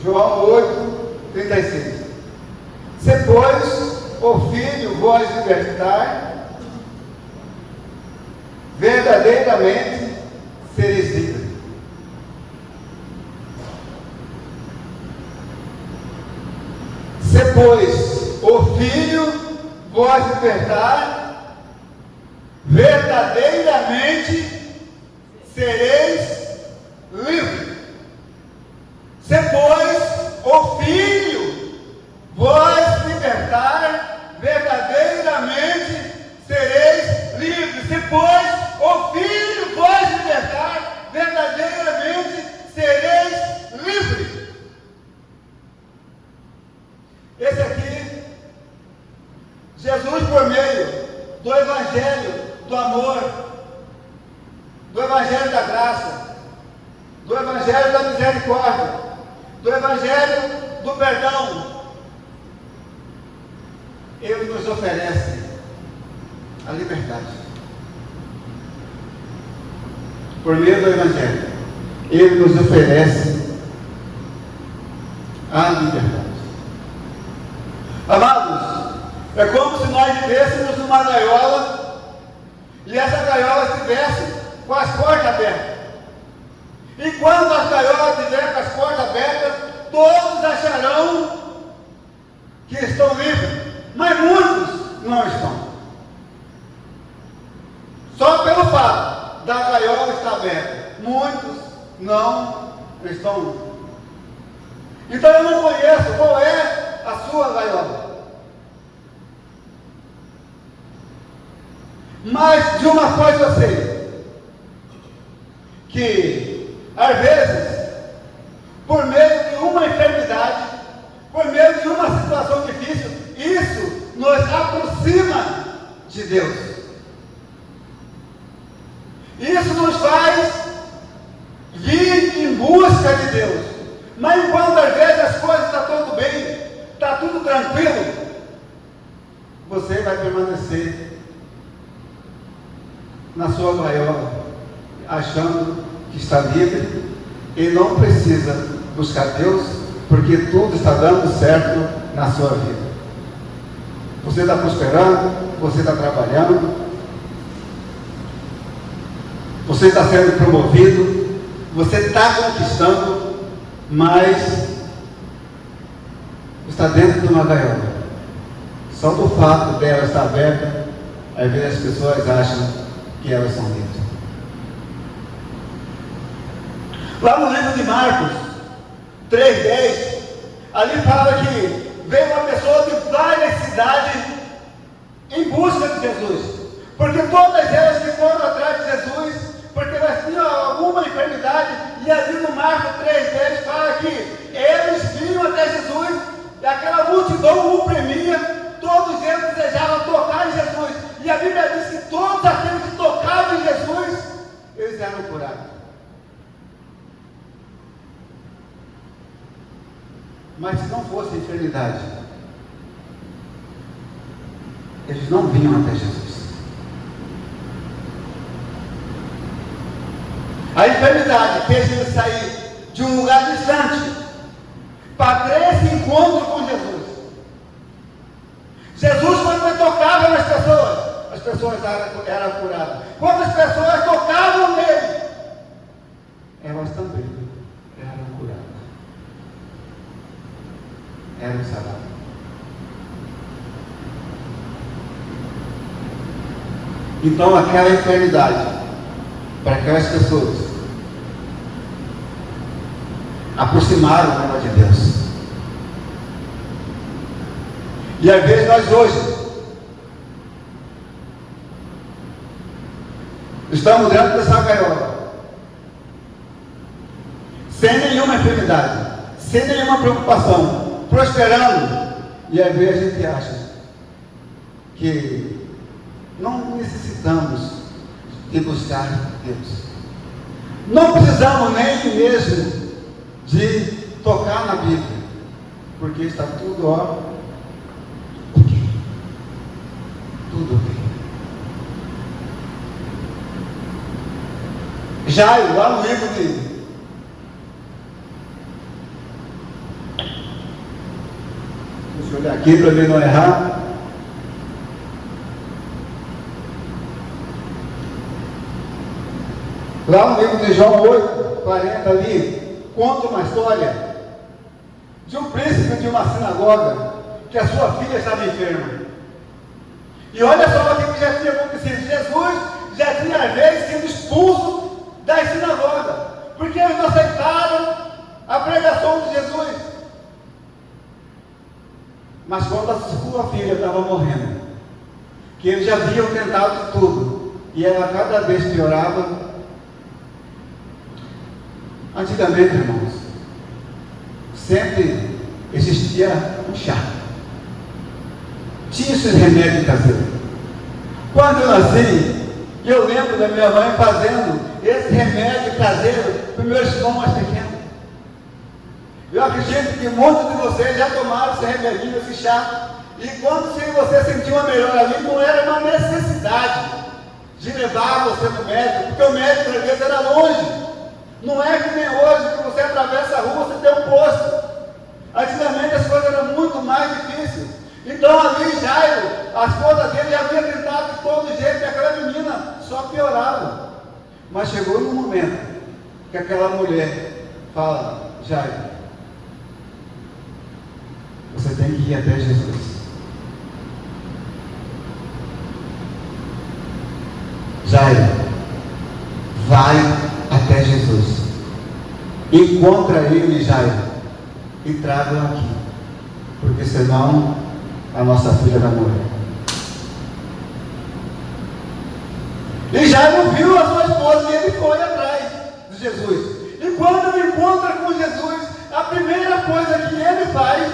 João 8, 36. Se, pois, o Filho vos libertar, verdadeiramente sereis livres. Se, pois, o Filho vos libertar, verdadeiramente sereis livres. Se, pois, o Filho vos libertar, verdadeiramente sereis livres. Se, pois, o Filho vos libertar, verdadeiramente sereis livres. Esse aqui, Jesus, por meio do Evangelho do amor, do Evangelho da graça, do Evangelho da misericórdia, do Evangelho do perdão, Ele nos oferece a liberdade. Por meio do Evangelho, Ele nos oferece a liberdade. Amados, é como se nós vivêssemos numa gaiola e essa gaiola estivesse com as portas abertas. E quando a gaiola estiver com as portas abertas, todos acharão que estão livres, mas muitos não estão. Só pelo fato da gaiola estar aberta, muitos não estão livres. Então eu não conheço qual é a sua gaiola. Mas de uma coisa eu sei, que às vezes, por meio de uma enfermidade, por meio de uma situação difícil, isso nos aproxima de Deus. Isso nos faz vir em busca de Deus. Mas enquanto às vezes as coisas estão tudo bem, está tudo tranquilo, você vai permanecer na sua gaiola, achando que está livre e não precisa buscar Deus, porque tudo está dando certo na sua vida. Você está prosperando, você está trabalhando, você está sendo promovido, você está conquistando, mas está dentro de uma gaiola. Só do fato dela estar aberta, às vezes as pessoas acham que elas são livres. Lá no livro de Marcos 3:10, ali fala que veio uma pessoa de várias cidades em busca de Jesus, porque todas elas que foram atrás de Jesus, porque elas tinham alguma enfermidade, e ali no Marcos 3:10 fala que eles vinham até Jesus, e aquela multidão o oprimia, todos eles desejavam tocar em Jesus, e a Bíblia diz que todos aqueles que tocavam em Jesus, eles eram curados. Mas se não fosse enfermidade, eles não vinham até Jesus. A enfermidade fez ele sair de um lugar distante para ter esse encontro com Jesus. Jesus, quando ele tocava nas pessoas, as pessoas eram curadas. Quando as pessoas tocavam nele, elas também eram curadas. Eram saradas. Então aquela enfermidade, para aquelas pessoas, aproximaram ela de Deus. E às vezes nós hoje estamos dentro dessa gaiola, sem nenhuma enfermidade, sem nenhuma preocupação, prosperando, e às vezes a gente acha que não necessitamos de buscar Deus. Não precisamos nem mesmo de tocar na Bíblia, porque está tudo ok. Tudo ok. Jairo, lá no livro Deixa eu olhar aqui para mim não errar. Lá no livro de João 8, 40 ali, conta uma história de um príncipe de uma sinagoga, que a sua filha estava enferma. E olha só o que já tinha acontecido. Jesus já tinha vezes sido expulso das sinagogas, porque eles não aceitaram a pregação de Jesus. Mas quando a sua filha estava morrendo, que eles já haviam tentado de tudo, e ela cada vez piorava. Antigamente, irmãos, sempre existia um chá. Tinha esses remédios caseiros. Quando eu nasci, eu lembro da minha mãe fazendo esse remédio caseiro para os meus irmãos mais pequenos. Eu acredito que muitos de vocês já tomaram esse remedinho, esse chá. E quando você sentiu uma melhora ali, não era uma necessidade de levar você no médico, porque o médico às vezes era longe. Não é que nem hoje, que você atravessa a rua, você tem um posto. Antigamente as coisas eram muito mais difíceis. Então ali Jairo, a esposa dele já havia tentado de todo jeito, e aquela menina só piorava. Mas chegou no momento que aquela mulher fala: Jairo, você tem que ir até Jesus. Jairo, vai até Jesus. Encontra ele, Jairo, e traga-o aqui, porque senão a nossa filha vai morrer. E Jairo viu a sua esposa e ele foi atrás de Jesus. E quando ele encontra com Jesus, a primeira coisa que ele faz,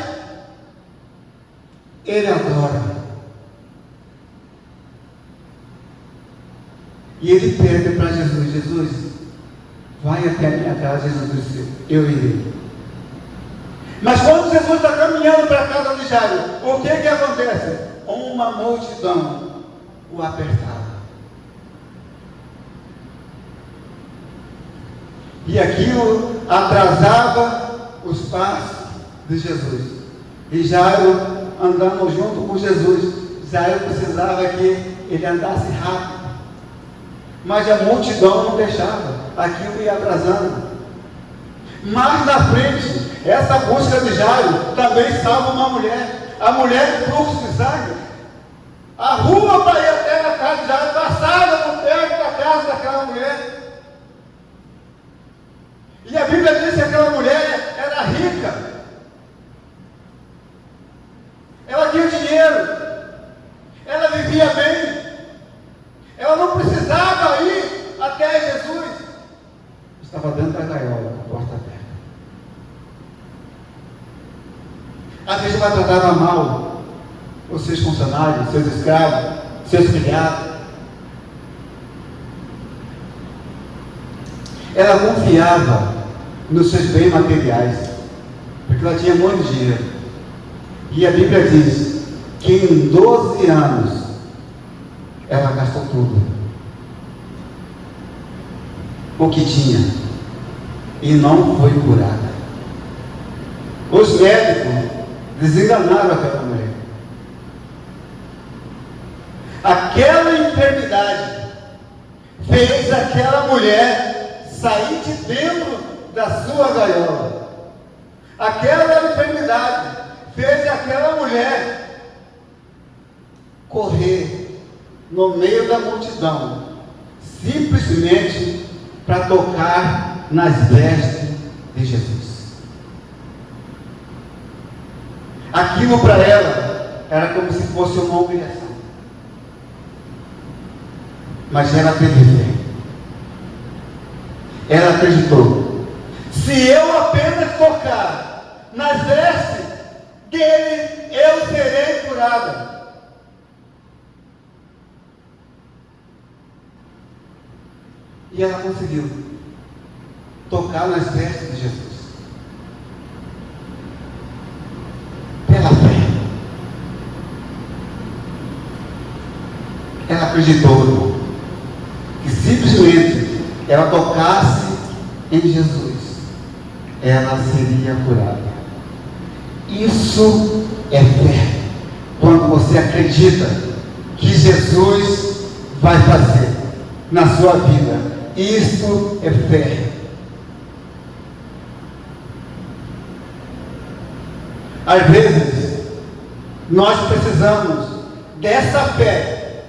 ele adora. E ele pede para Jesus: Jesus, vai até a minha casa. Jesus disse: eu irei. Mas quando Jesus está caminhando para a casa de Jairo, o que acontece? Uma multidão o apertava. E aquilo atrasava os passos de Jesus. E Jairo, andando junto com Jesus, Jairo precisava que ele andasse rápido. Mas a multidão não deixava, aquilo ia atrasando. Mais na frente, essa busca de Jairo também salva uma mulher, a mulher de fluxo de sangue. A rua para ir até a casa de Jairo passava por perto da casa daquela mulher. E a Bíblia diz que aquela mulher era rica, ela tinha dinheiro, ela vivia bem. Ela não precisava ir até Jesus. Estava dentro da gaiola, a porta aberta. Às vezes ela tratava mal os seus funcionários, seus escravos, seus criados. Ela confiava nos seus bens materiais, porque ela tinha muito dinheiro. E a Bíblia diz que em 12 anos ela gastou tudo o que tinha e não foi curada. Os médicos desenganaram aquela mulher. Aquela enfermidade fez aquela mulher sair de dentro da sua gaiola. Aquela enfermidade fez aquela mulher correr no meio da multidão, simplesmente para tocar nas vestes de Jesus. Aquilo para ela era como se fosse uma humilhação, mas ela teve fé. Ela acreditou: se eu apenas tocar nas vestes dele, eu serei curada. E ela conseguiu tocar nas vestes de Jesus. Pela fé. Ela acreditou que simplesmente ela tocasse em Jesus, ela seria curada. Isso é fé. Quando você acredita que Jesus vai fazer na sua vida, isto é fé. Às vezes, nós precisamos dessa fé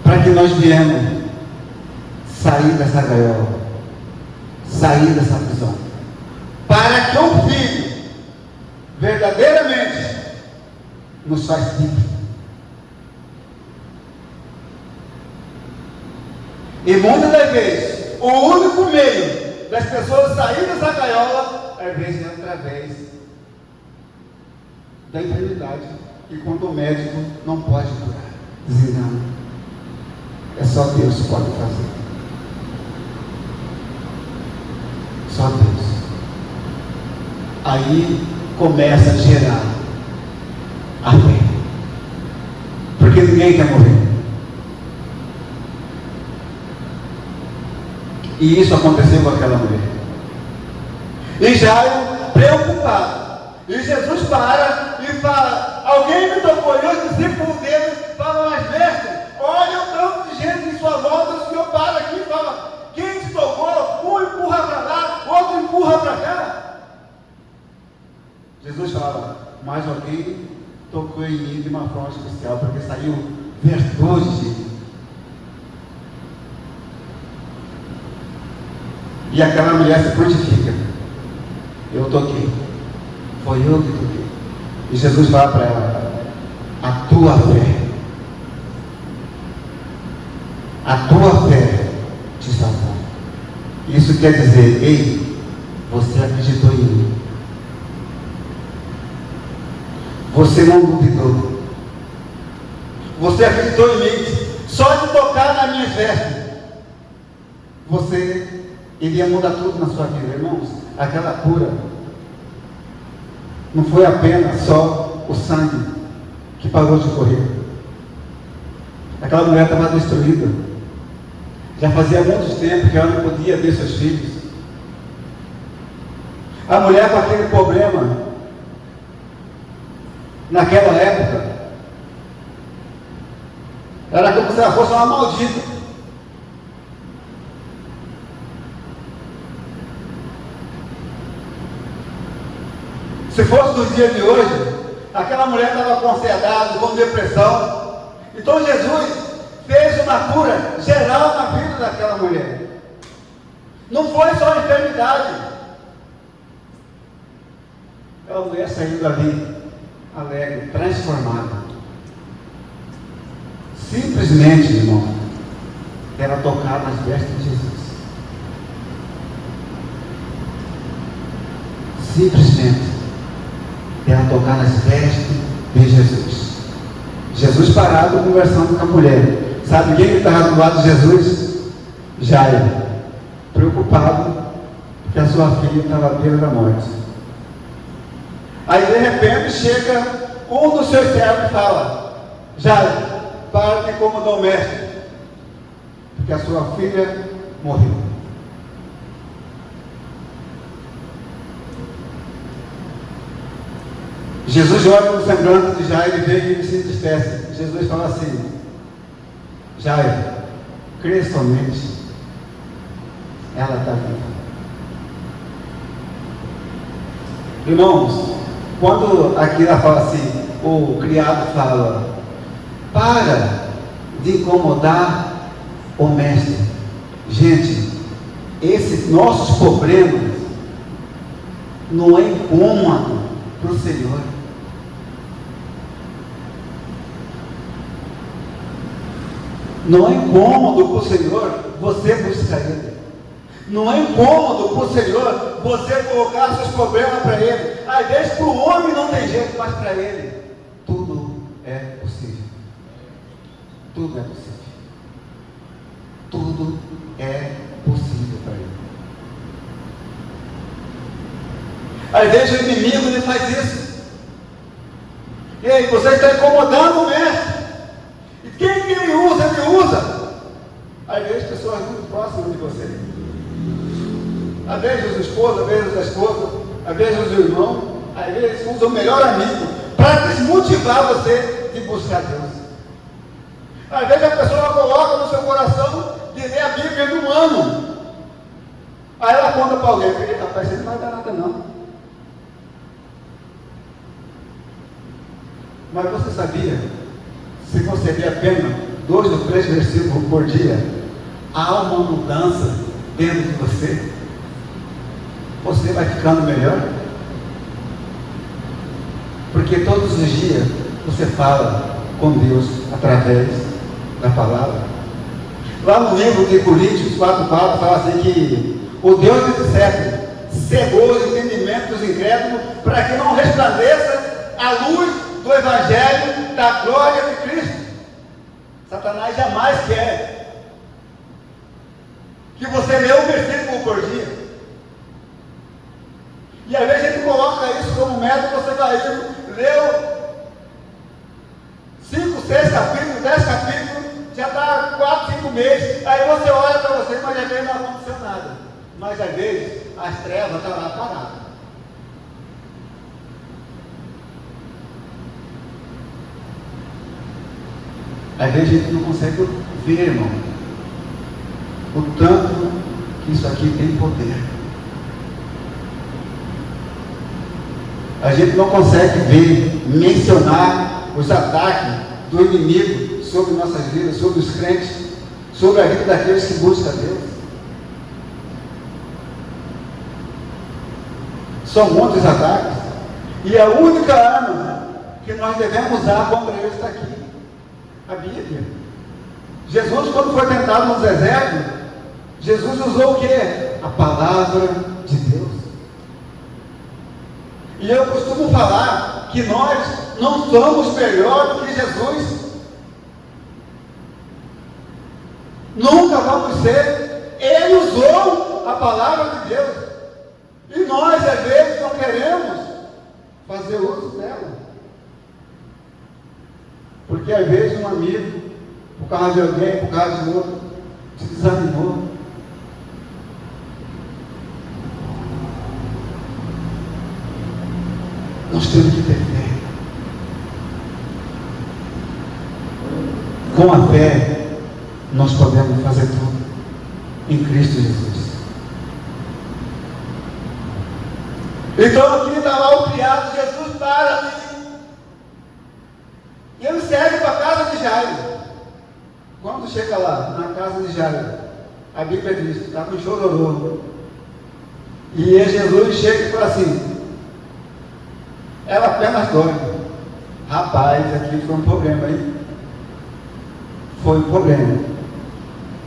para que nós viemos sair dessa gaiola, sair dessa prisão, para que o Filho verdadeiramente nos faz livres. E muitas das vezes, o único meio das pessoas saírem dessa gaiola, às vezes é através da enfermidade, e quando o médico não pode curar, dizem não, é só Deus que pode fazer. Só Deus. Aí começa a gerar a fé, porque ninguém quer morrer. E isso aconteceu com aquela mulher. E Jairo, preocupado, e Jesus para e fala: alguém me tocou? E os discípulos dele falam: mas mestre, olha o tanto de gente em sua volta. O Senhor para aqui e fala: quem te tocou? Um empurra para lá, outro empurra para cá. Jesus fala: mas alguém tocou em mim de uma forma especial, porque saiu virtude de mim. E aquela mulher se prontifica: eu toquei, foi eu que toquei. E Jesus fala para ela: a tua fé te salvou. Isso quer dizer: ei, você acreditou em mim, você não duvidou, você acreditou em mim. Só de tocar nas minhas vestes, você iria mudar tudo na sua vida. Irmãos, aquela cura não foi apenas só o sangue que parou de correr. Aquela mulher estava destruída. Já fazia muito tempo que ela não podia ver seus filhos. A mulher com aquele problema, naquela época, era como se ela fosse uma maldita. Se fosse nos dias de hoje, aquela mulher estava com ansiedade, com depressão. Então Jesus fez uma cura geral na vida daquela mulher. Não foi só a enfermidade. Aquela mulher saiu dali alegre, transformada. Simplesmente, irmão, ela tocar nas vestes de Jesus. Simplesmente ela tocar nas vestes de Jesus. Jesus parado conversando com a mulher. Sabe quem estava do lado de Jesus? Jairo, preocupado porque a sua filha estava à beira da morte. Aí de repente chega um dos seus servos e fala: Jairo, para de incomodar o mestre, porque a sua filha morreu. Jesus olha no semblante de Jairo e vê que ele se entristece. Jesus fala assim: Jairo, crê somente, ela está viva. Irmãos, quando aqui ela fala assim, o criado fala: para de incomodar o mestre. Gente, esses nossos problemas não é incômodo para o Senhor. Não é incômodo para o Senhor você buscar Ele. Não é incômodo para o Senhor você colocar seus problemas para Ele. Às vezes para o homem não tem jeito, mas para Ele tudo é possível. Tudo é possível. Tudo é possível para Ele. Às vezes o inimigo ele faz isso. Ei, você está incomodando o mestre. E quem que ele usa? Ele usa. Às vezes pessoas muito próximas de você. às vezes o esposo, às vezes a esposa, às vezes o irmão, às vezes usa o melhor amigo para desmotivar você de buscar Deus. Às vezes a pessoa coloca no seu coração de ler a Bíblia num ano. Aí ela conta para alguém, rapaz, você não vai dar nada não. Mas você sabia, se você ler apenas 2 ou 3 versículos por dia, há uma mudança dentro de você? Você vai ficando melhor? Porque todos os dias você fala com Deus através da palavra. Lá no livro de Coríntios 4:4 fala assim que o Deus desse século cegou os entendimentos dos incrédulos para que não resplandeça a luz do Evangelho da glória de Cristo. Satanás jamais quer que você leia um versículo por dia. E às vezes a gente coloca isso como método, você vai leu 5, 6 capítulos, 10 capítulos, já está 4, 5 meses, aí você olha para você, mas às vezes não aconteceu nada. Mas às vezes as trevas estão lá paradas. Às vezes a gente não consegue ver, irmão, o tanto que isso aqui tem poder. A gente não consegue ver, mencionar os ataques do inimigo sobre nossas vidas, sobre os crentes, sobre a vida daqueles que buscam a Deus. São muitos ataques. E a única arma que nós devemos usar contra eles está aqui. A Bíblia. Jesus, quando foi tentado no deserto, Jesus usou o quê? A palavra de Deus. E eu costumo falar que nós não somos melhor do que Jesus. Nunca vamos ser. Ele usou a palavra de Deus. E nós, às vezes, não queremos fazer uso dela. Porque às vezes um amigo, por causa de alguém, por causa de outro, te desanimou. Nós temos que ter fé. Com a fé, nós podemos fazer tudo em Cristo Jesus. Então aqui está lá o criado, Jesus para ali. E ele segue para a casa de Jairo. Quando chega lá, na casa de Jairo, a Bíblia diz que está com chororô. E Jesus chega e fala assim: ela apenas dorme. Rapaz, aqui foi um problema, hein? Foi um problema.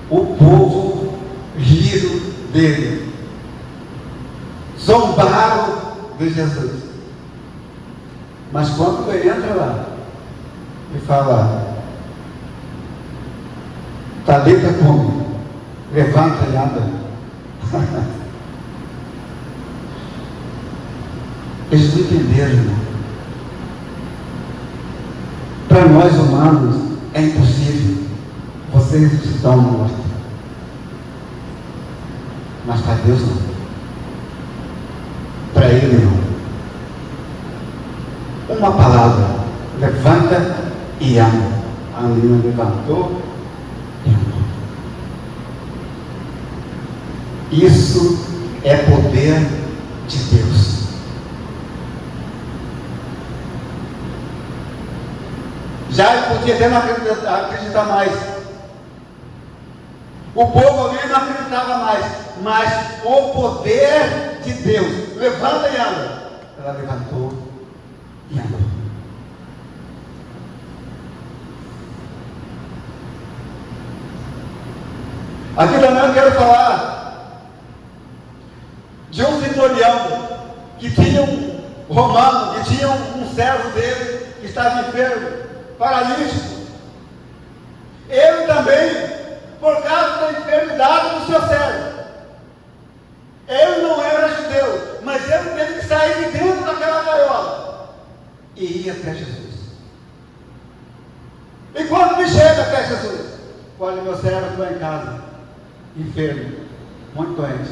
O povo riram dele. Zombaram de Jesus. Mas quando ele entra lá e fala: Talita cumi, levanta e anda. Eles não entenderam, irmão. Para nós humanos é impossível você ressuscitar um morto. Mas para Deus não. Para Ele não. Uma palavra: levanta e anda. A menina levantou e andou. Isso é poder de Deus. Já podia até não acreditar mais. O povo ali não acreditava mais. Mas o poder de Deus. Levanta e anda. Ela levantou e andou. Aqui também eu quero falar de um centurião que tinha um romano, que tinha um servo dele que estava enfermo, paralítico. Ele também, por causa da enfermidade do seu servo, ele não era judeu, mas ele teve que sair de dentro daquela gaiola e ir até Jesus. E quando ele chega até Jesus, olha, meu servo está em casa, enfermo, muito doente.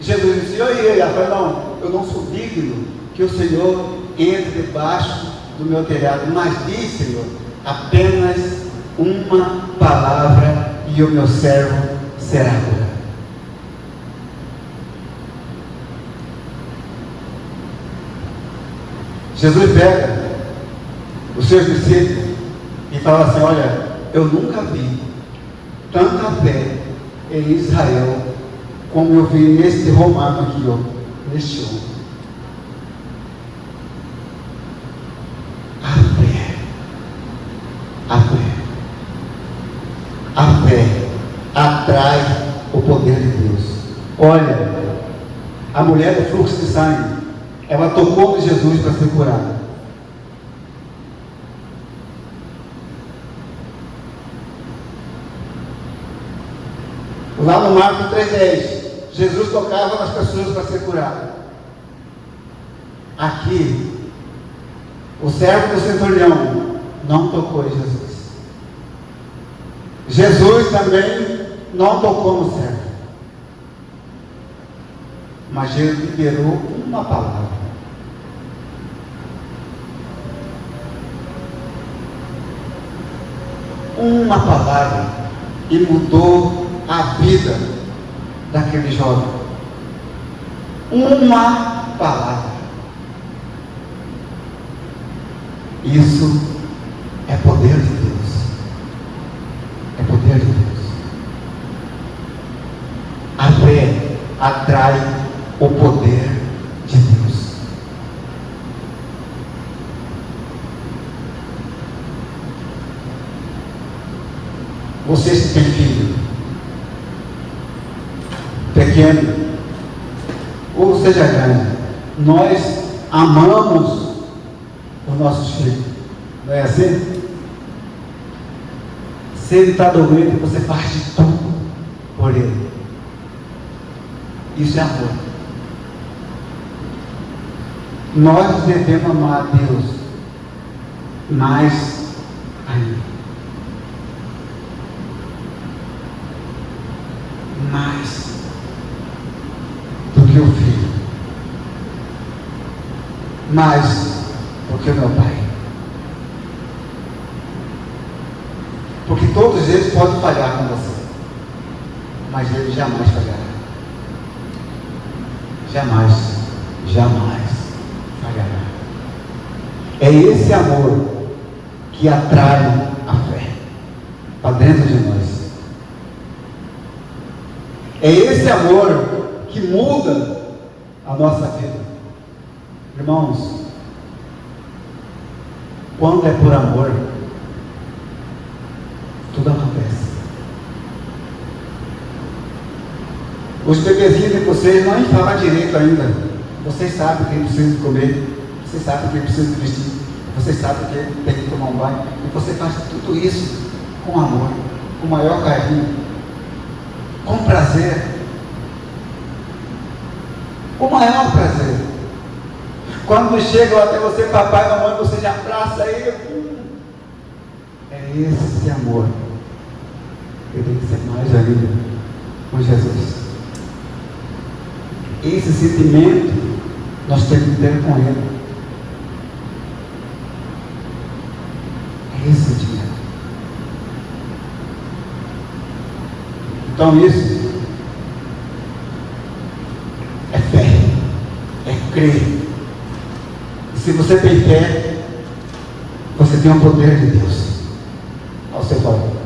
Jesus disse, e ela falou, não, eu não sou digno que o Senhor entre debaixo do meu telhado, mas diz, Senhor, apenas uma palavra e o meu servo será curado. Jesus pega os seus discípulos e fala assim, olha, eu nunca vi tanta fé em Israel como eu vi neste romano aqui, ó, neste homem. A fé atrai o poder de Deus. Olha, a mulher do fluxo de sangue, ela tocou de Jesus para ser curada. Lá no Marcos 3,10, Jesus tocava nas pessoas para ser curado. Aqui, o servo do centurião não tocou em Jesus. Jesus também não tocou no servo. Mas ele liberou uma palavra. Uma palavra e mudou a vida daquele jovem. Uma palavra. Isso é poder de Deus. É poder de Deus. A fé atrai o poder de Deus. Vocês que têm filho pequeno, ou seja grande, nós amamos os nossos filhos, não é assim? Se ele está doente, você faz de tudo por ele. Isso é amor. Nós devemos amar a Deus mais ainda. Mais do que o filho. Mais do que o meu pai. Porque todos eles podem falhar com você, mas ele jamais falhará. Jamais, jamais falhará. É esse amor que atrai a fé para dentro de nós. É esse amor que muda a nossa vida. Irmãos, quando é por amor, tudo acontece. Os bebezinhos de vocês não falam direito ainda. Vocês sabem o que precisa de comer, vocês sabem o que precisa de vestir, vocês sabem o que tem que tomar um banho, e você faz tudo isso com amor, com maior carinho, com prazer, com maior prazer. Quando chegam até você, papai e mamãe, você já abraça ele. É esse amor que tem que ser mais ainda com Jesus. Esse sentimento nós temos que ter com ele. É esse sentimento. Então isso é fé, é crer. E se você tem fé, você tem o poder de Deus ao seu favor.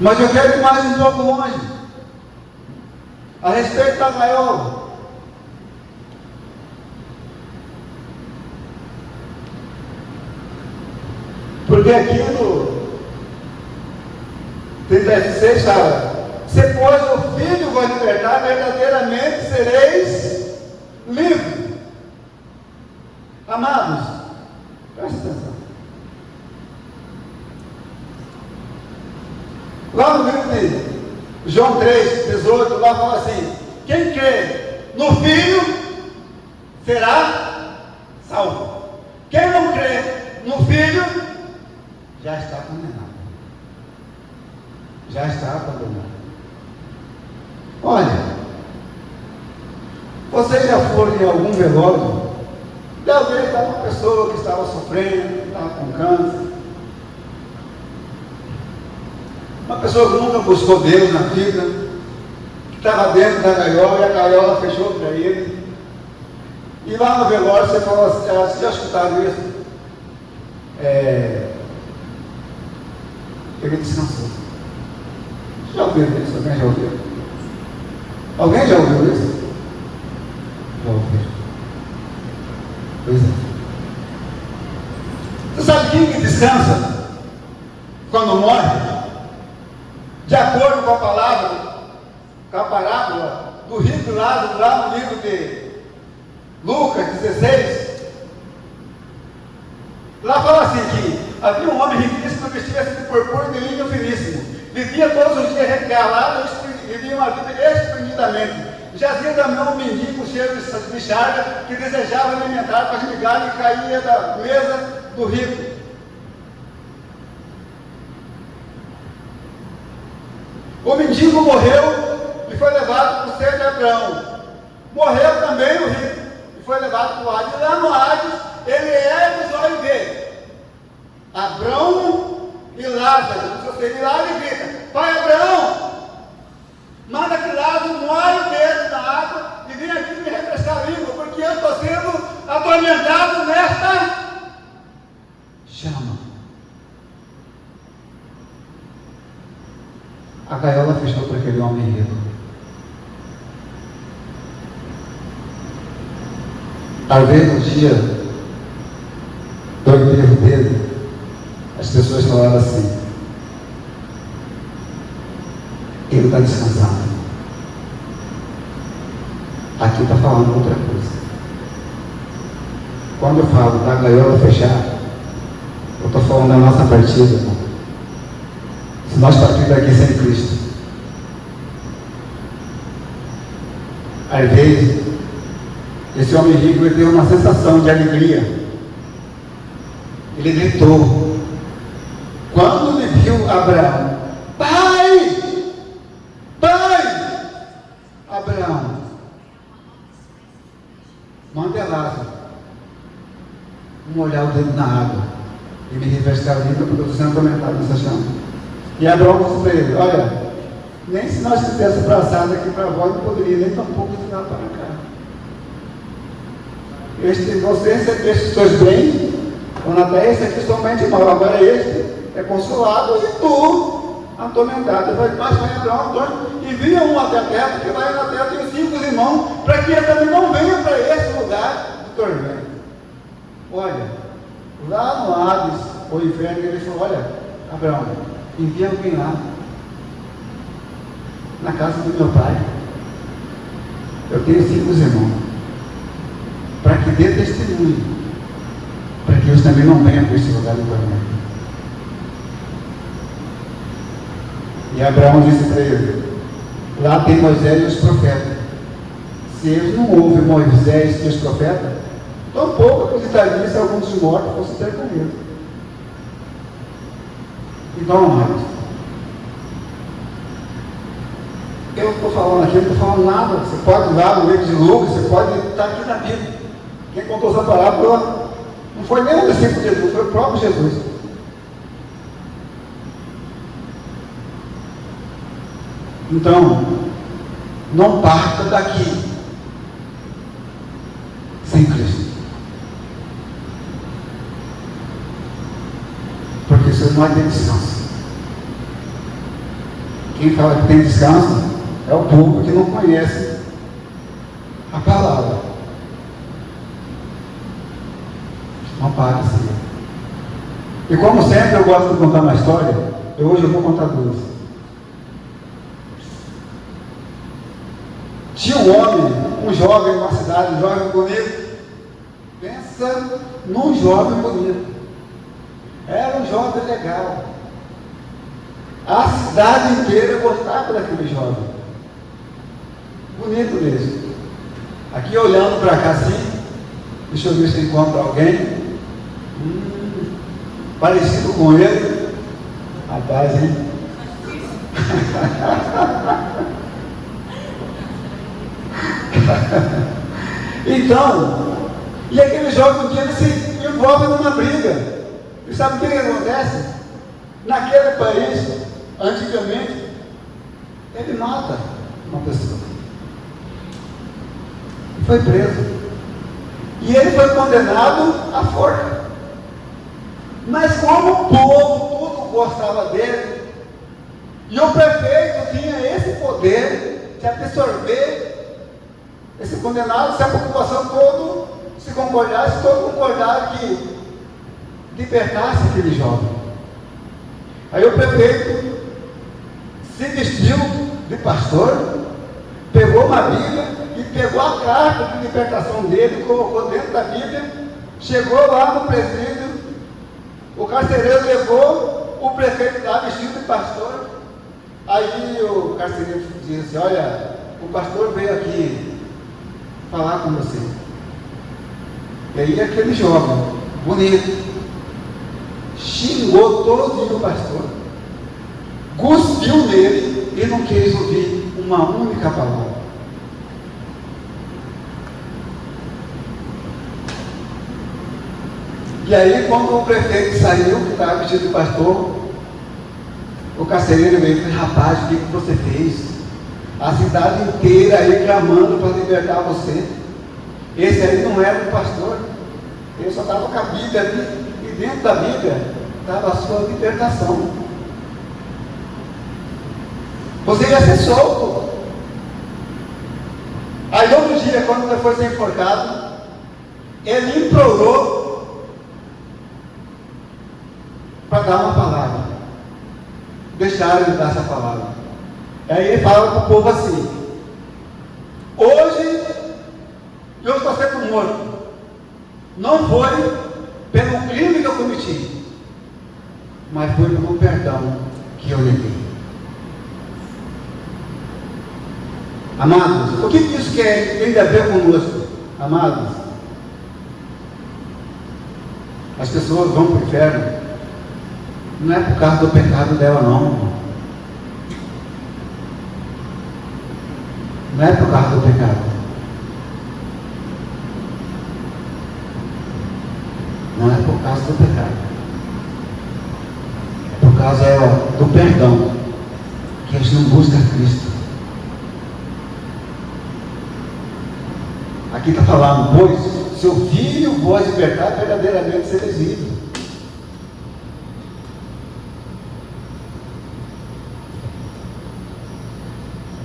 Mas eu quero ir mais um pouco longe. A respeito da maior. Porque aqui no 36 fala: se pois o Filho vos libertar, verdadeiramente sereis livres. Amados, preste atenção. Lá no livro de João 3,18, lá fala assim: quem crê no Filho será salvo. Quem não crê no Filho já está condenado. Já está condenado. Olha, vocês já foram em algum velório? Já veio uma pessoa que estava sofrendo, que estava com câncer. Uma pessoa que nunca buscou Deus na vida, que estava dentro da gaiola e a gaiola fechou para ele. E lá no velório você falou assim, vocês já escutaram isso? Ele descansou. Já ouviram isso? Alguém já ouviu? Alguém já ouviu isso? Já ouviu. Pois é. Você sabe quem que descansa quando morre? De acordo com a parábola do rico Lázaro, lá no livro de Lucas 16, lá fala assim que havia um homem riquíssimo que vestia-se de purpúreo e de linho finíssimo, vivia todos os dias regalado, vivia uma vida esplendidamente. Jazia também um mendigo cheio de charga que desejava alimentar com as migalhas e caía da mesa do rico. O mendigo morreu e foi levado para o seio de Abraão. Morreu também o rico e foi levado para o Hades. E lá no Hades, ele ergue os olhos e vê Abraão e Lázaro. Ele lá e grita: Pai Abraão, manda que Lázaro molhe o dedo na água e venha aqui me refrescar a língua, porque eu estou sendo atormentado nesta chama. A gaiola fechou para aquele homem rico. Talvez no dia do enterro dele, as pessoas falaram assim: ele está descansando. Aqui está falando outra coisa. Quando eu falo da gaiola fechar, eu estou falando da nossa partida, irmão. Se nós partirmos daqui sem Cristo, às vezes, esse homem rico ele teve uma sensação de alegria. Ele gritou. Quando ele viu Abraão: Pai! Pai! Abraão, manda Lázaro molhar o dedo na água e me refrescar a língua, porque eu estou sendo atormentado nessa chama. E Abraão disse para ele: olha, nem se nós fizéssemos braçada aqui para vós, não poderia nem tampouco ensinar para cá. Estes dois bens, esse aqui somente mal, agora este é consolado e tu atormentado. Ele vai mais para Abraão, Antônio, e vinha um até a terra, porque lá na terra tem 5 irmãos, para que ele também não venha para esse lugar de tormento. Olha, lá no Hades, o inferno, ele falou: olha, Abraão, envia alguém lá, na casa do meu pai. Eu tenho 5 irmãos, para que dê testemunho, para que eles também não venham para esse lugar do tormento. E Abraão disse para ele: lá tem Moisés e os profetas. Se eles não ouvem Moisés e os profetas, tampouco acreditariam se algum dos mortos fosse ter com ele. Então, amados, eu não estou falando aqui, eu não estou falando nada. Você pode ir lá no livro de Lucas, você pode estar aqui na Bíblia. Quem contou essa parábola não foi nem um discípulo de Jesus, foi o próprio Jesus. Então, não parta daqui sem Cristo. Porque você não vai ter descanso. Quem fala que tem descanso é o povo que não conhece a palavra. Não para assim. E como sempre eu gosto de contar uma história, hoje eu vou contar 2. Tinha um homem, um jovem numa cidade, um jovem bonito. Pensa num jovem bonito. Era um jovem legal. A cidade inteira gostava daquele jovem. Bonito mesmo. Aqui olhando para cá assim, deixa eu ver se eu encontro alguém. Parecido com ele. Rapaz, hein? Então, e aquele jovem um dia ele se envolve numa briga. E sabe o que acontece? Naquele país, antigamente, ele mata uma pessoa. Foi preso. E ele foi condenado à forca. Mas como o povo tudo gostava dele, e o prefeito tinha esse poder de absorver esse condenado, se a população toda se concordasse, todos concordaram que libertasse aquele jovem. Aí o prefeito se vestiu de pastor, pegou uma Bíblia e pegou a carta de libertação dele, colocou dentro da Bíblia, chegou lá no presídio, o carcereiro levou o prefeito lá vestido de pastor. Aí o carcereiro disse: olha, o pastor veio aqui falar com você. E aí aquele jovem, bonito, xingou todo o pastor, cuspiu nele e não quis ouvir uma única palavra. E aí, quando o prefeito saiu, que estava vestido de pastor, o carcereiro veio e falou: rapaz, o que você fez? A cidade inteira aí clamando para libertar você. Esse aí não era um pastor, ele só estava com a Bíblia ali, e dentro da Bíblia estava a sua libertação. Você ia ser solto. Aí outro dia, quando ele foi ser enforcado, ele implorou para dar uma palavra. Deixaram ele dar essa palavra. Aí ele fala para o povo assim: hoje eu estou sendo morto. Não foi pelo crime que eu cometi, mas foi pelo perdão que eu lhe dei. Amados, o que isso tem a ver conosco? Amados, as pessoas vão para o inferno, não é por causa do pecado dela, não. Não é por causa do pecado. Não é por causa do pecado. É por causa do perdão que eles não buscam Cristo. Aqui está falando: pois seu filho vos libertar, verdadeiramente sereis livres.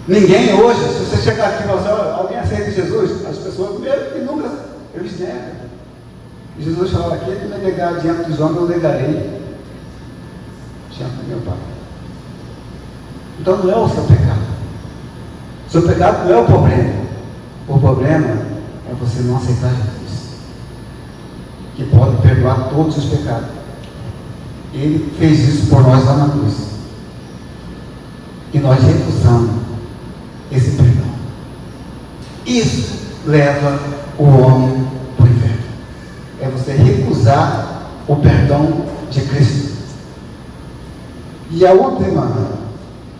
Ninguém hoje, se você chegar aqui e falar assim: alguém aceita Jesus? As pessoas, primeiro, inúmeras, eles negam. E Jesus fala: aquele que me negar diante dos homens, eu negarei diante do meu Pai. Então não é o seu pecado. O seu pecado não é o problema. O problema é você não aceitar Jesus, que pode perdoar todos os pecados. Ele fez isso por nós lá na cruz. E nós recusamos esse perdão. Isso leva o homem para o inferno. É você recusar o perdão de Cristo. E a última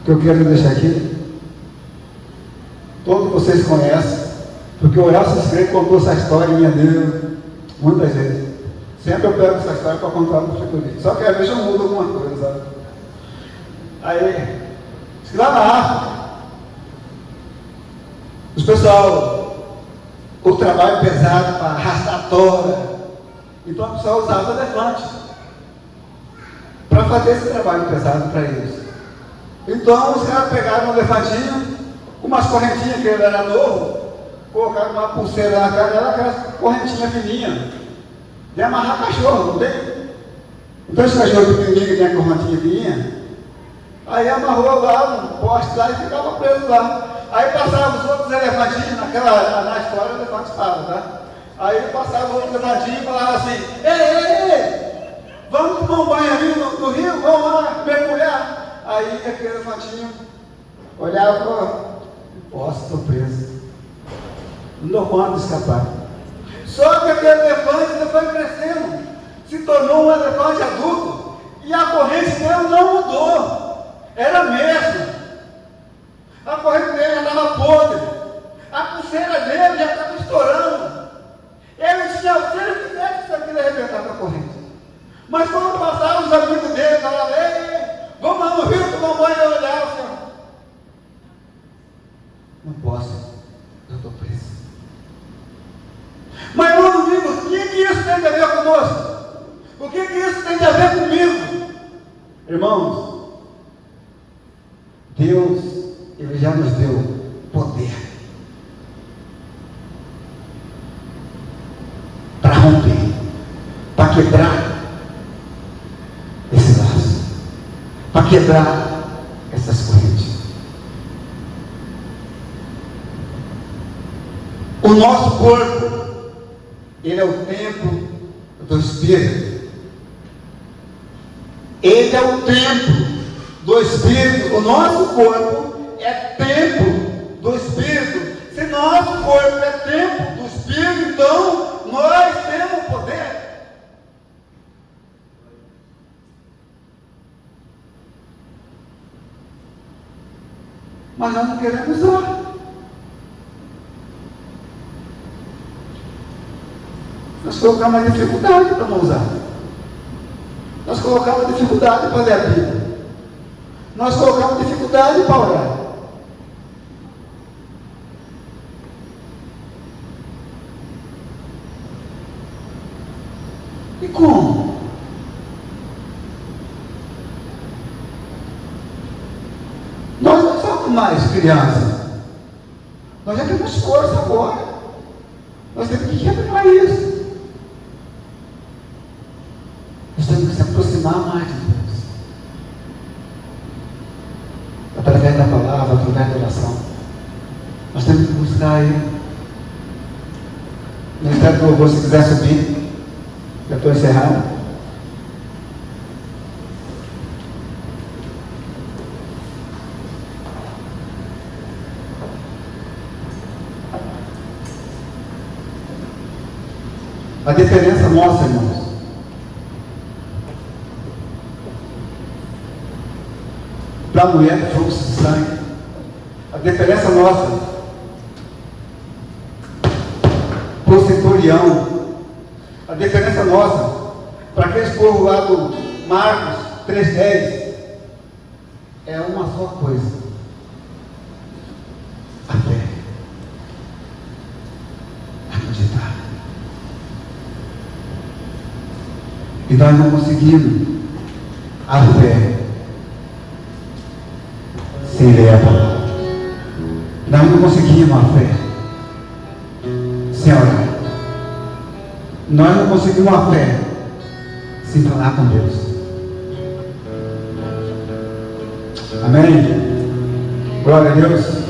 que eu quero deixar aqui, todos vocês conhecem, porque o Elcio Screen contou essa historinha dele muitas vezes. Sempre eu pego essa história para contar no futuro. Só que às vezes eu mudo alguma coisa, sabe? Aí, lá na África, os pessoal, o trabalho pesado para arrastar tora, então o pessoal usava elefante para fazer esse trabalho pesado para eles. Então os caras pegaram um elefantinho, umas correntinhas, que ele era novo, colocaram uma pulseira na cara dela, aquela correntinha fininha, de amarrar cachorro, não tem? Então esse cachorro pequenininho que tem a correntinha fininha, aí amarrou lá no poste lá e ficava preso lá. Aí passavam os outros elefantinhos, na história o elefante fala, tá? Aí passavam os outros elefantinhos e falavam assim: ei, vamos tomar um banho ali no rio, vamos lá mergulhar. Aí aquele elefantinho olhava e falava: posso, estou preso, não dou conta de escapar. Só que aquele elefante ainda foi crescendo, se tornou um elefante adulto, e a corrente dele não mudou, era a mesma. A corrente dele andava podre, a pulseira dele Não posso, eu estou preso. Mas no domingo, o que isso tem a ver conosco? O que isso tem a ver comigo? Irmãos, Deus, Ele já nos deu poder para romper, para quebrar esse laço, para quebrar essas correntes. O nosso corpo, ele é o templo do Espírito. Ele é o templo do Espírito. O nosso corpo é templo do Espírito. Se nosso corpo é templo do Espírito, então nós temos poder. Mas nós não queremos usar. Nós colocamos uma dificuldade para não usar. Nós colocamos dificuldade para ler a Bíblia. Nós colocamos dificuldade para orar. E como? Nós não somos mais crianças. Nós já temos força agora. Nós temos que quebrar isso. Nós temos que se aproximar mais de Deus. Através da palavra, através da oração. Nós temos que buscar Ele. O Ministério do Louvor, se quiser subir, já estou encerrando. A diferença nossa, irmãos, para a mulher do fluxo de sangue, a diferença nossa para o centurião, a diferença nossa para aqueles povo lá do Marcos 3,10 é uma só coisa: a fé, acreditar. E nós não conseguimos a fé sem ler a palavra. Nós não conseguimos a fé sem orar. Nós não conseguimos a fé sem falar com Deus. Amém? Glória a Deus.